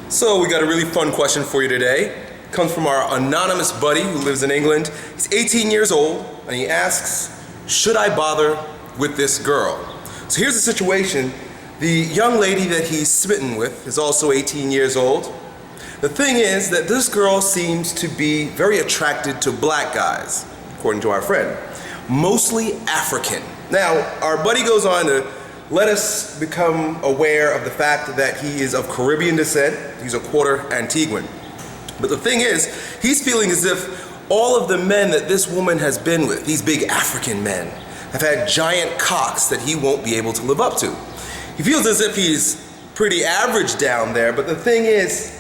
So we got a really fun question for you today. It comes from our anonymous buddy who lives in England. He's 18 years old and he asks, should I bother with this girl? So here's the situation. The young lady that he's smitten with is also 18 years old. The thing is that this girl seems to be very attracted to black guys, according to our friend. Mostly African. Now, our buddy goes on to let us become aware of the fact that he is of Caribbean descent. He's a quarter Antiguan. But the thing is, he's feeling as if all of the men that this woman has been with, these big African men, have had giant cocks that he won't be able to live up to. He feels as if he's pretty average down there, but the thing is,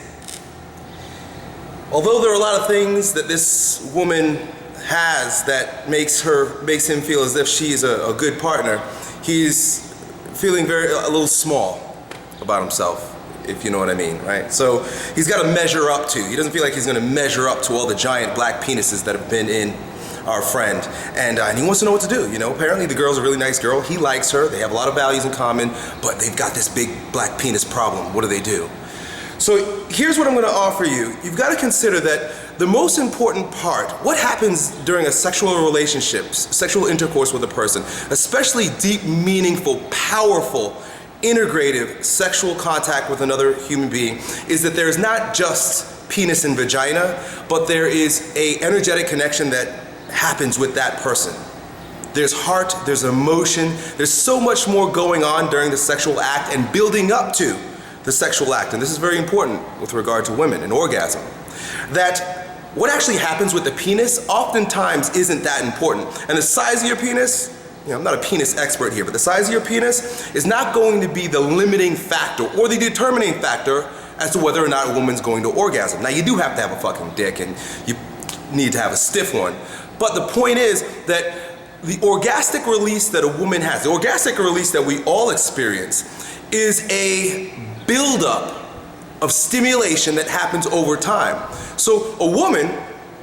although there are a lot of things that this woman has that makes him feel as if she is a good partner, he's feeling a little small about himself, if you know what I mean, right? So he's got to measure up to. He doesn't feel like he's going to measure up to all the giant black penises that have been in our friend, and he wants to know what to do. You know, apparently the girl's a really nice girl. He likes her. They have a lot of values in common, but they've got this big black penis problem. What do they do? So here's what I'm going to offer you. You've got to consider that the most important part, what happens during a sexual relationship, sexual intercourse with a person, especially deep, meaningful, powerful, integrative sexual contact with another human being, is that there is not just penis and vagina, but there is an energetic connection that happens with that person. There's heart, there's emotion, there's so much more going on during the sexual act and building up to the sexual act, and this is very important with regard to women and orgasm, that what actually happens with the penis oftentimes isn't that important. And the size of your penis, you know, I'm not a penis expert here, but the size of your penis is not going to be the limiting factor or the determining factor as to whether or not a woman's going to orgasm. Now, you do have to have a fucking dick and you need to have a stiff one, but the point is that the orgastic release that a woman has, the orgastic release that we all experience, is a buildup of stimulation that happens over time. So a woman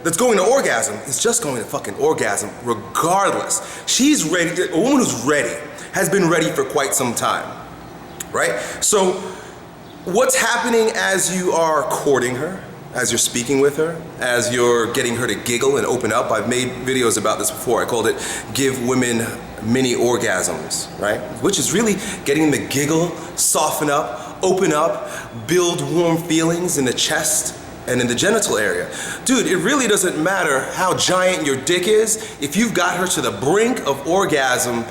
that's going to orgasm is just going to fucking orgasm regardless. She's ready. A woman who's ready has been ready for quite some time, right? So what's happening as you are courting her, as you're speaking with her, as you're getting her to giggle and open up? I've made videos about this before. I called it Give Women Mini Orgasms, right? Which is really getting them to giggle, soften up, open up, build warm feelings in the chest and in the genital area. Dude, it really doesn't matter how giant your dick is if you've got her to the brink of orgasm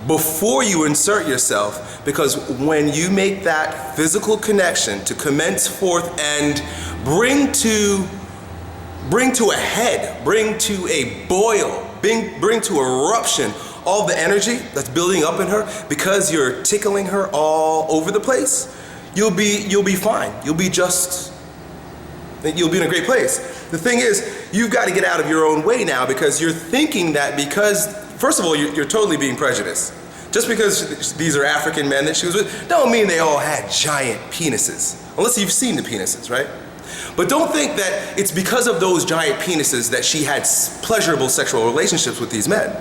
before you insert yourself, because when you make that physical connection to commence forth and bring to a head, bring to a boil, bring to eruption all the energy that's building up in her because you're tickling her all over the place, you'll be fine. You'll be in a great place. The thing is, you've got to get out of your own way now, because you're thinking that because, first of all, you're totally being prejudiced. Just because these are African men that she was with, don't mean they all had giant penises. Unless you've seen the penises, right? But don't think that it's because of those giant penises that she had pleasurable sexual relationships with these men.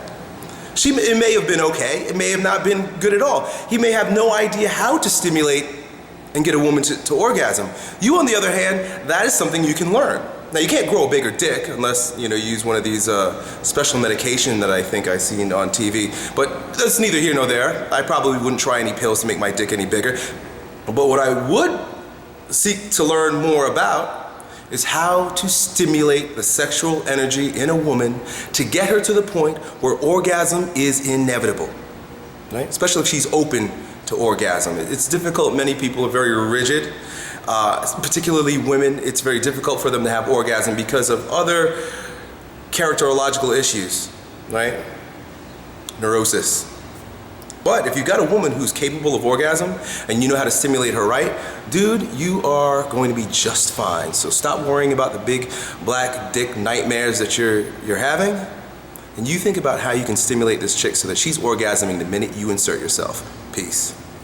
It may have been okay, it may have not been good at all. He may have no idea how to stimulate and get a woman to orgasm. You, on the other hand, that is something you can learn. Now, you can't grow a bigger dick unless you use one of these special medication that I think I seen on TV. But that's neither here nor there. I probably wouldn't try any pills to make my dick any bigger. But what I would seek to learn more about is how to stimulate the sexual energy in a woman to get her to the point where orgasm is inevitable, right? Especially if she's open to orgasm. It's difficult. Many people are very rigid, particularly women. It's very difficult for them to have orgasm because of other characterological issues, right? Neurosis. But if you've got a woman who's capable of orgasm and you know how to stimulate her right, dude, you are going to be just fine. So stop worrying about the big black dick nightmares that you're having, and you think about how you can stimulate this chick so that she's orgasming the minute you insert yourself. Peace.